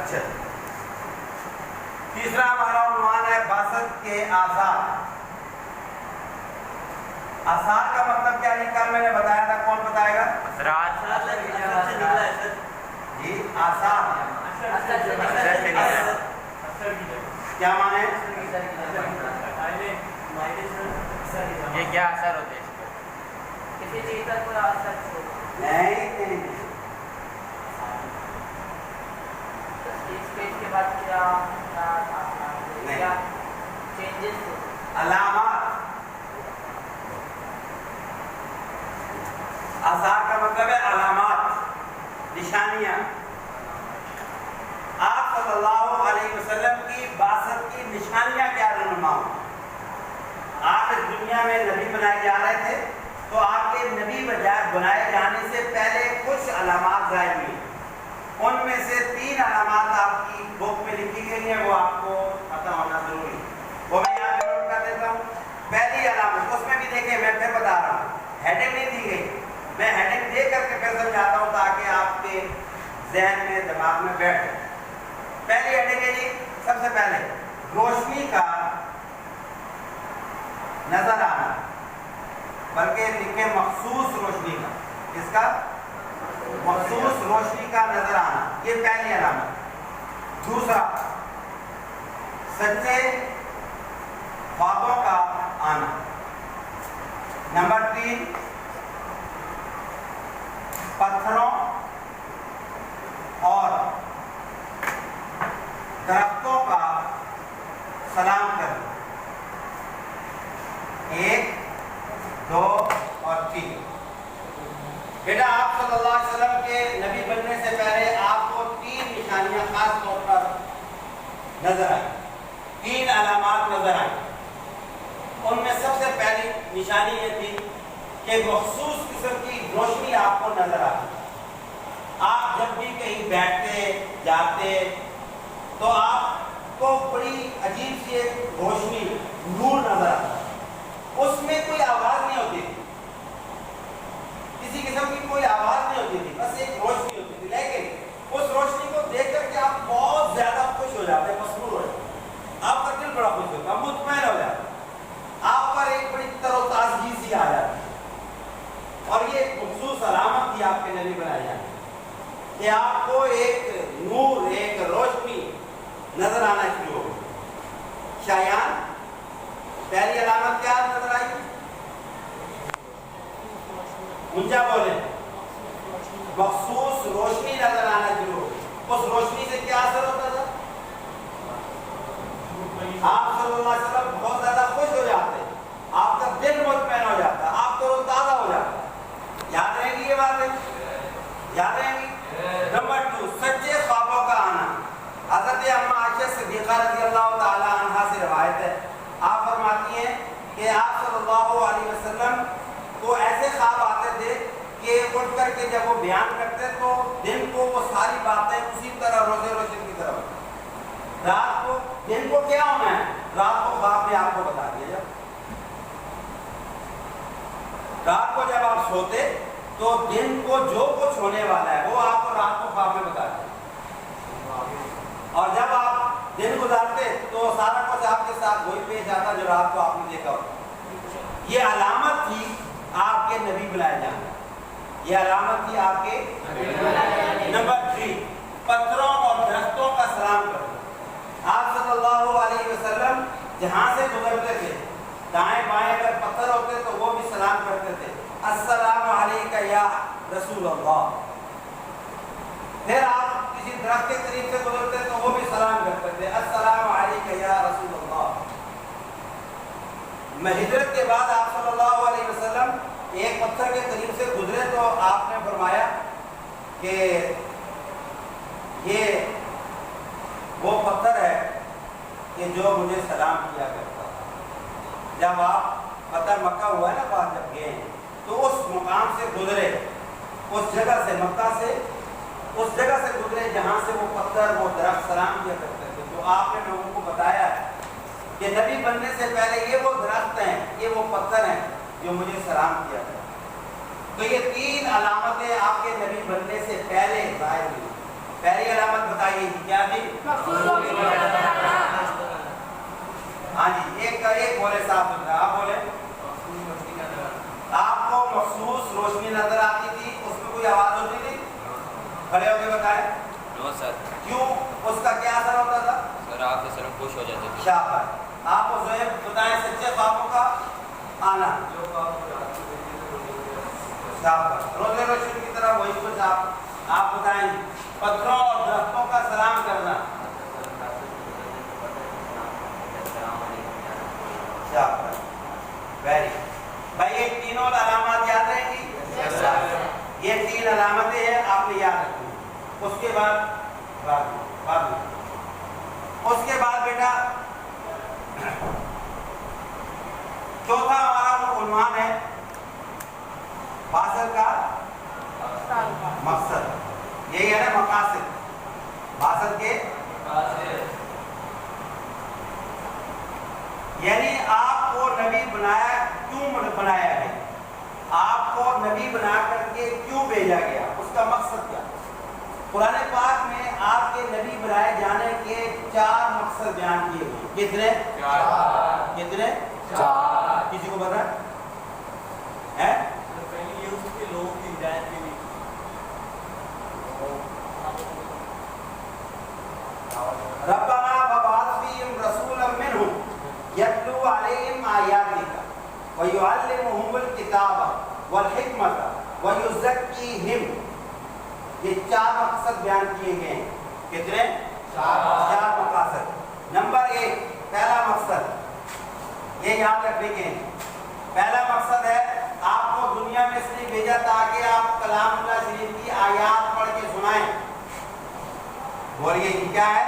اچھا، تیسرا ہمارا عنوان ہے بعثت کے آثار۔ آثار کا مطلب کیا ہے؟ کل میں نے بتایا تھا، کون بتائے گا؟ جی، آثار کیا معنی ہے؟ یہ کیا اثر ہوتے ہیں؟ کسی چیز کا کوئی اثر نہیں، کے بعد کیا چینجز، علامات۔ آثار کا مطلب ہے علامات، نشانیاں۔ آپ صلی اللہ علیہ وسلم کی بعثت کی نشانیاں کیا رہنما ہوں؟ آپ اس دنیا میں نبی بنائے جا رہے تھے، تو آپ کے نبی بنائے جانے سے پہلے کچھ علامات ظاہر ہوئی۔ ان میں سے 3 علامات آپ کی بک میں لکھی گئی ہیں، وہ آپ کو پتہ ہونا ضروری ہے، وہ میں یہاں پہ نوٹ کر دیتا ہوں۔ پہلی علامت، اس میں بھی دیکھیں، میں پھر بتا رہا ہوں، ہیڈنگ نہیں دی گئی، میں ہیڈنگ دے کر کے پھر سمجھاتا ہوں تاکہ آپ کے ذہن میں، دماغ میں بیٹھ جائے۔ پہلی ہیڈنگ ہے جی، سب سے پہلے روشنی کا نظر آنا، بلکہ لکھیں مخصوص روشنی کا۔ کس کا؟ مخصوص روشنی کا نظر آنا، یہ پہلی علامت۔ دوسرا، سچے خوابوں کا آنا۔ نمبر 3، پتھروں اور درختوں کا سلام کرنا۔ 1، 2 اور 3۔ بیٹا، آپ صلی اللہ علیہ وسلم کے نبی بننے سے پہلے آپ کو 3 نشانیاں خاص طور پر نظر آئی، 3 علامات نظر آئی۔ ان میں سب سے پہلی نشانی یہ تھی کہ مخصوص قسم کی روشنی آپ کو نظر آتی۔ آپ جب بھی کہیں بیٹھتے جاتے تو آپ کو بڑی عجیب سی ایک روشنی، نور نظر آتا، اس میں کوئی آواز نہیں ہوتی تھی، کسی قسم کی کوئی آواز نہیں ہوتی تھی، بس ایک روشنی ہوتی تھی، لیکن اس روشنی کو دیکھ کر کے آپ بہت زیادہ خوش ہو جاتے، مسرور ہو جاتے، آپ کا دل بڑا خوش ہوتا، مطمئن ہو جاتا، آپ پر ایک بڑی تر و تازگی سی آ جاتی۔ اور یہ ایک مخصوص علامت تھی آپ کے نبی بنائے جانے کہ آپ کو ایک نور، ایک روشنی نظر آنا شروع ہو گئی۔ شایان، پہلی علامت کیا نظر آئی؟ اونچا بولیں۔ مخصوص روشنی نظر آنا شروع ہو گئی۔ اس روشنی سے کیا اثر ہوتا تھا؟ آپ صلی اللہ علیہ وسلم بہت زیادہ خوش ہو جاتے، آپ کا دل مطمئن ہو جاتا، آپ تر و تازہ ہو جاتا۔ یاد رہیں گی یہ باتیں؟ یاد رہیں گی؟ نمبر 2، سچے خوابوں کا آنا۔ حضرت اماں عائشہ صدیقہ رضی اللہ تعالی عنہا سے روایت ہے، آپ فرماتی ہیں کہ آپ صلی اللہ علیہ وسلم کو ایسے خواب آتے تھے کہ اٹھ کر کے جب وہ بیان کرتے تو دن کو وہ ساری باتیں اسی طرح روزے روشن کی طرف، رات کو، دن کو کیا ہونا ہے، رات کو خواب میں آپ کو بتا دیا جائے۔ رات کو جب آپ سوتے تو دن کو جو کچھ ہونے والا ہے وہ آپ کو رات کو خواب میں بتا دیا، اور جب آپ دن گزارتے تو سارا کچھ آپ کے ساتھ وہی پیش آتا جو رات کو آپ نے دیکھا ہوتا۔ یہ علامت تھی آپ کے نبی بلائے جانے، یہ علامت تھی آپ کے نمبر 3، پتھروں اور درختوں کا سلام کرنا۔ آپ صلی اللہ علیہ وسلم جہاں سے گزرتے تھے، دائیں بائیں اگر پتھر ہوتے تو وہ بھی سلام کرتے تھے، السلام علیکہ یا رسول اللہ۔ پھر آپ کسی درخت کے قریب سے گزرتے تو وہ بھی سلام کرتے تھے، السلام علیکہ یا رسول اللہ۔ ہجرت کے بعد آپ صلی اللہ علیہ وسلم ایک پتھر کے قریب سے گزرے تو آپ نے فرمایا کہ یہ وہ پتھر ہے کہ جو مجھے سلام کیا کرتا تھا۔ جب آپ پتھر مکہ ہوا ہے نا، بعد جب گئے تو اس مقام سے گزرے، اس جگہ سے، مکہ سے اس جگہ سے گزرے جہاں سے وہ پتھر، وہ درخت سلام کیا کرتے تھے۔ تو آپ نے لوگوں کو بتایا کہ نبی بننے سے پہلے یہ وہ درخت ہیں، یہ وہ پتھر ہیں جو مجھے سلام کیا تھا۔ تو یہ 3 علامتیں آپ کے نبی بننے سے پہلے ظاہر ہوئی۔ پہلی علامت بتائیے کیا تھی؟ ہاں جی، ایک بولے صاحب ستھرا، آپ بولے۔ آپ کو مخصوص روشنی نظر آتی تھی، اس میں کوئی آواز ہوتی تھی؟ کھڑے ہو کے بتائیں۔ نو سر۔ کیوں؟ اس کا کیا اثر ہوتا تھا؟ سر آپ کے سر خوش ہو جاتے تھے۔ شاباش۔ آپ کو زہر بتائیں سچے خوابوں کا آنا۔ شاباش۔ روزے روشن کی طرح وہی کچھ آپ بتائیں۔ پتھروں اور درختوں کا سلام کرنا۔ شاباش، ویری۔ بھائی یہ تینوں علامات یاد رہیں گی؟ یہ 3 علامتیں ہیں، آپ نے یاد رکھنی۔ اس کے بعد اس کے بعد بیٹا چوتھا ہمارا عنوان ہے باسل کا مقصد۔ یہی ہے نا مقاصد، باسل کے یعنی آپ کو نبی بنایا کیوں بنایا ہے، آپ کو نبی بنا کر کے کیوں بھیجا گیا، اس کا مقصد کیا۔ قرآن پاک میں آپ کے نبی بنائے جانے کے 4 مقصد بیان کیے ہوئے۔ کتنے؟ 4۔ کتنے؟ 4۔ کسی کو پتا ہے؟ پہلی یہ اس کے لوگوں کی ہدایت کے لیے۔ ربنا وبعث فیہم رسولا منہم یتلو علیہم آیاتک ویعلمہم الکتاب والحکمۃ ویزکیہم۔ یہ 4 مقصد بیان کیے گئے ہیں۔ کتنے؟ 4 مقاصد۔ نمبر 1، پہلا مقصد یہ یاد رکھنے کے ہیں۔ پہلا مقصد ہے آپ کو دنیا میں اس لیے بھیجا تاکہ آپ کلام اللہ شریف کی آیات پڑھ کے سنائیں۔ بولیے کیا ہے؟